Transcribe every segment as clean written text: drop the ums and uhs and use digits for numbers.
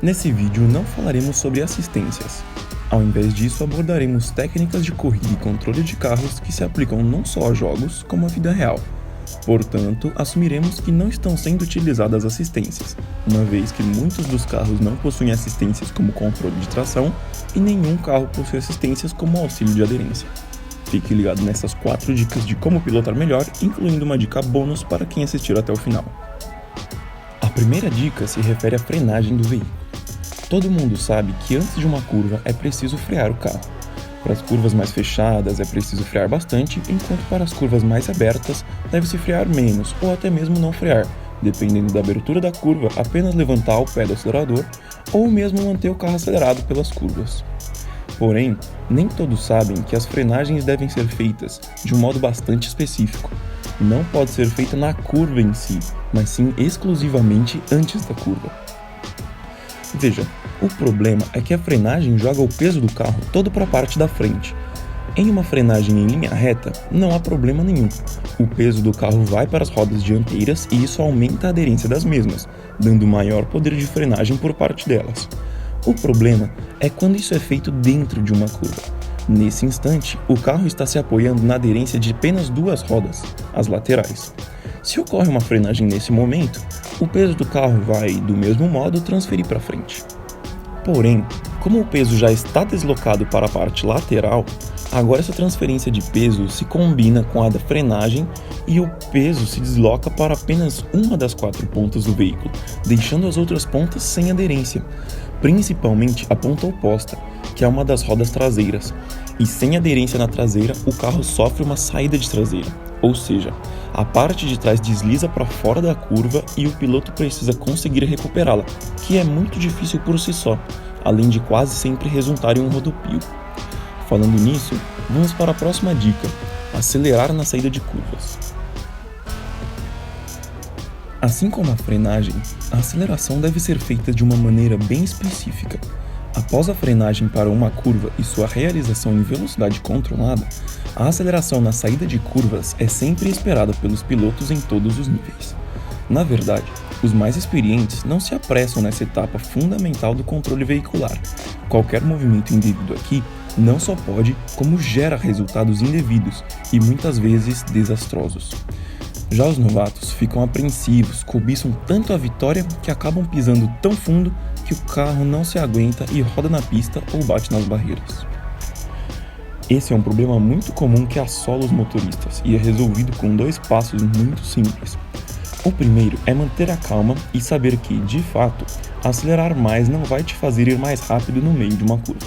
Nesse vídeo não falaremos sobre assistências. Ao invés disso, abordaremos técnicas de corrida e controle de carros que se aplicam não só a jogos, como à vida real. Portanto, assumiremos que não estão sendo utilizadas assistências, uma vez que muitos dos carros não possuem assistências como controle de tração e nenhum carro possui assistências como auxílio de aderência. Fique ligado nessas 4 dicas de como pilotar melhor, incluindo uma dica bônus para quem assistir até o final. A primeira dica se refere à frenagem do veículo. Todo mundo sabe que antes de uma curva é preciso frear o carro. Para as curvas mais fechadas é preciso frear bastante, enquanto para as curvas mais abertas deve-se frear menos ou até mesmo não frear, dependendo da abertura da curva, apenas levantar o pé do acelerador ou mesmo manter o carro acelerado pelas curvas. Porém, nem todos sabem que as frenagens devem ser feitas de um modo bastante específico. Não pode ser feita na curva em si, mas sim exclusivamente antes da curva. Veja, o problema é que a frenagem joga o peso do carro todo para a parte da frente. Em uma frenagem em linha reta, não há problema nenhum. O peso do carro vai para as rodas dianteiras e isso aumenta a aderência das mesmas, dando maior poder de frenagem por parte delas. O problema é quando isso é feito dentro de uma curva. Nesse instante, o carro está se apoiando na aderência de apenas 2 rodas, as laterais. Se ocorre uma frenagem nesse momento, o peso do carro vai, do mesmo modo, transferir para frente. Porém, como o peso já está deslocado para a parte lateral, agora essa transferência de peso se combina com a da frenagem e o peso se desloca para apenas uma das 4 pontas do veículo, deixando as outras pontas sem aderência, principalmente a ponta oposta, que é uma das rodas traseiras. E sem aderência na traseira, o carro sofre uma saída de traseira, ou seja, a parte de trás desliza para fora da curva e o piloto precisa conseguir recuperá-la, que é muito difícil por si só, além de quase sempre resultar em um rodopio. Falando nisso, vamos para a próxima dica: acelerar na saída de curvas. Assim como a frenagem, a aceleração deve ser feita de uma maneira bem específica. Após a frenagem para uma curva e sua realização em velocidade controlada, a aceleração na saída de curvas é sempre esperada pelos pilotos em todos os níveis. Na verdade, os mais experientes não se apressam nessa etapa fundamental do controle veicular. Qualquer movimento indevido aqui não só pode, como gera resultados indevidos e muitas vezes desastrosos. Já os novatos ficam apreensivos, cobiçam tanto a vitória que acabam pisando tão fundo que o carro não se aguenta e roda na pista ou bate nas barreiras. Esse é um problema muito comum que assola os motoristas e é resolvido com 2 passos muito simples. O primeiro é manter a calma e saber que, de fato, acelerar mais não vai te fazer ir mais rápido no meio de uma curva.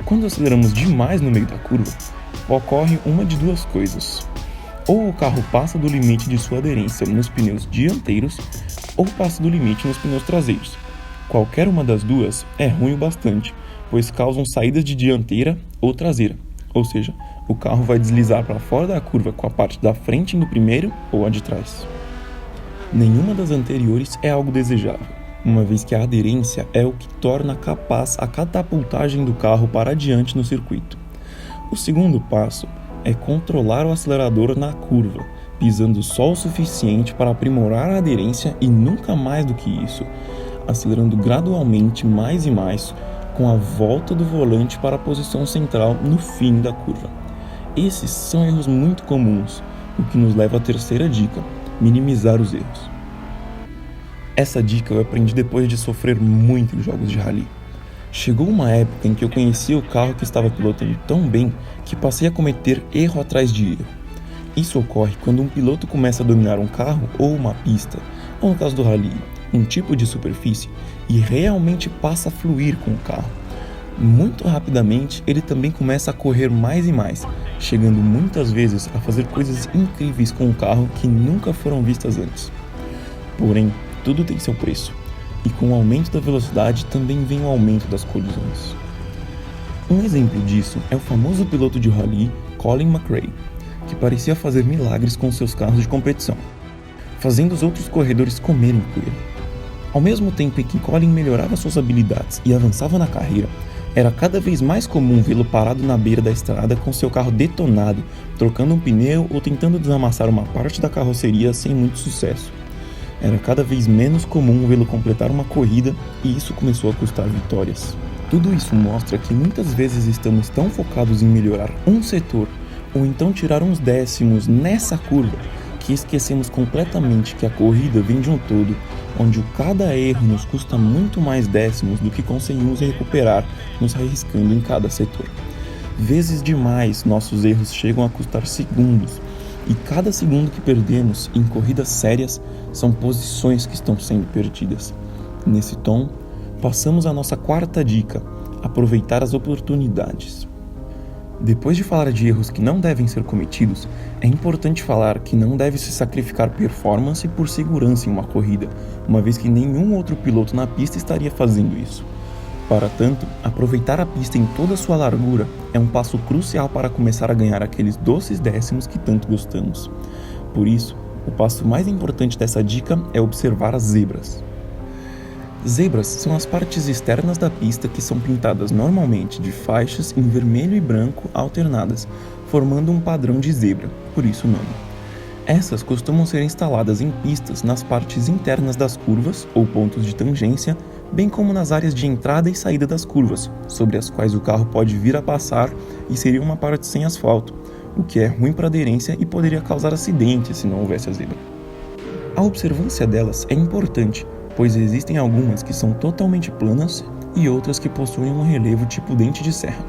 Quando aceleramos demais no meio da curva, ocorre uma de 2 coisas. Ou o carro passa do limite de sua aderência nos pneus dianteiros, ou passa do limite nos pneus traseiros. Qualquer uma das 2 é ruim o bastante, pois causam saídas de dianteira ou traseira, ou seja, o carro vai deslizar para fora da curva com a parte da frente indo primeiro ou a de trás. Nenhuma das anteriores é algo desejável, uma vez que a aderência é o que torna capaz a catapultagem do carro para adiante no circuito. O segundo passo é controlar o acelerador na curva, pisando só o suficiente para aprimorar a aderência e nunca mais do que isso, acelerando gradualmente mais e mais com a volta do volante para a posição central no fim da curva. Esses são erros muito comuns, o que nos leva à terceira dica: minimizar os erros. Essa dica eu aprendi depois de sofrer muito em jogos de rally. Chegou uma época em que eu conhecia o carro que estava pilotando tão bem que passei a cometer erro atrás de erro. Isso ocorre quando um piloto começa a dominar um carro ou uma pista, ou no caso do rally, um tipo de superfície, e realmente passa a fluir com o carro. Muito rapidamente, ele também começa a correr mais e mais, chegando muitas vezes a fazer coisas incríveis com o carro que nunca foram vistas antes. Porém, tudo tem seu preço. E com o aumento da velocidade também vem o aumento das colisões. Um exemplo disso é o famoso piloto de rally Colin McRae, que parecia fazer milagres com seus carros de competição, fazendo os outros corredores comerem por ele. Ao mesmo tempo em que Colin melhorava suas habilidades e avançava na carreira, era cada vez mais comum vê-lo parado na beira da estrada com seu carro detonado, trocando um pneu ou tentando desamassar uma parte da carroceria sem muito sucesso. Era cada vez menos comum vê-lo completar uma corrida e isso começou a custar vitórias. Tudo isso mostra que muitas vezes estamos tão focados em melhorar um setor ou então tirar uns décimos nessa curva que esquecemos completamente que a corrida vem de um todo, onde cada erro nos custa muito mais décimos do que conseguimos recuperar nos arriscando em cada setor. Vezes demais nossos erros chegam a custar segundos, e cada segundo que perdemos em corridas sérias são posições que estão sendo perdidas. Nesse tom, passamos à nossa quarta dica: aproveitar as oportunidades. Depois de falar de erros que não devem ser cometidos, é importante falar que não deve se sacrificar performance por segurança em uma corrida, uma vez que nenhum outro piloto na pista estaria fazendo isso. Para tanto, aproveitar a pista em toda a sua largura é um passo crucial para começar a ganhar aqueles doces décimos que tanto gostamos. Por isso, o passo mais importante dessa dica é observar as zebras. Zebras são as partes externas da pista que são pintadas normalmente de faixas em vermelho e branco alternadas, formando um padrão de zebra, por isso o nome. Essas costumam ser instaladas em pistas nas partes internas das curvas ou pontos de tangência, bem como nas áreas de entrada e saída das curvas, sobre as quais o carro pode vir a passar e seria uma parte sem asfalto, o que é ruim para a aderência e poderia causar acidentes se não houvesse a zebra. A observância delas é importante, pois existem algumas que são totalmente planas e outras que possuem um relevo tipo dente de serra.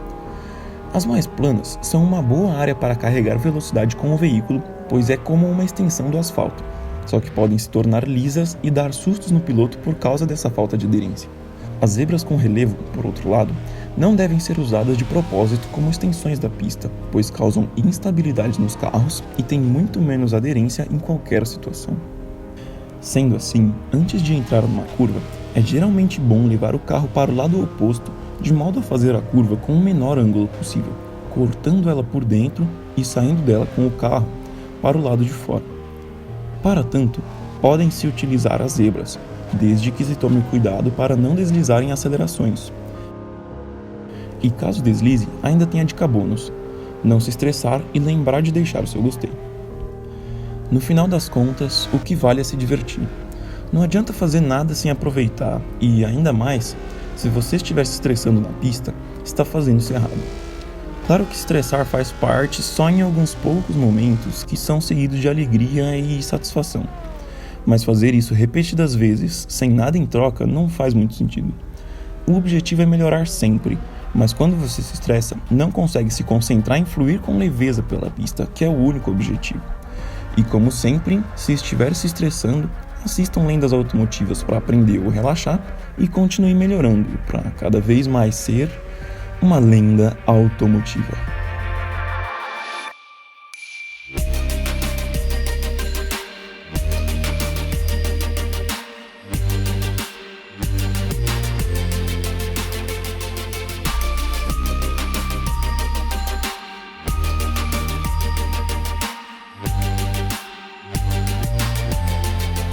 As mais planas são uma boa área para carregar velocidade com o veículo, pois é como uma extensão do asfalto, só que podem se tornar lisas e dar sustos no piloto por causa dessa falta de aderência. As zebras com relevo, por outro lado, não devem ser usadas de propósito como extensões da pista, pois causam instabilidade nos carros e têm muito menos aderência em qualquer situação. Sendo assim, antes de entrar numa curva, é geralmente bom levar o carro para o lado oposto, de modo a fazer a curva com o menor ângulo possível, cortando ela por dentro e saindo dela com o carro para o lado de fora. Para tanto, podem-se utilizar as zebras, desde que se tome cuidado para não deslizar em acelerações. E caso deslize, ainda tem a dica bônus: não se estressar e lembrar de deixar o seu gostei. No final das contas, o que vale é se divertir. Não adianta fazer nada sem aproveitar e, ainda mais, se você estiver se estressando na pista, está fazendo isso errado. Claro que estressar faz parte só em alguns poucos momentos que são seguidos de alegria e satisfação. Mas fazer isso repetidas vezes, sem nada em troca, não faz muito sentido. O objetivo é melhorar sempre, mas quando você se estressa, não consegue se concentrar em fluir com leveza pela pista, que é o único objetivo. E como sempre, se estiver se estressando, assistam lendas automotivas para aprender ou relaxar e continue melhorando para cada vez mais ser uma lenda automotiva.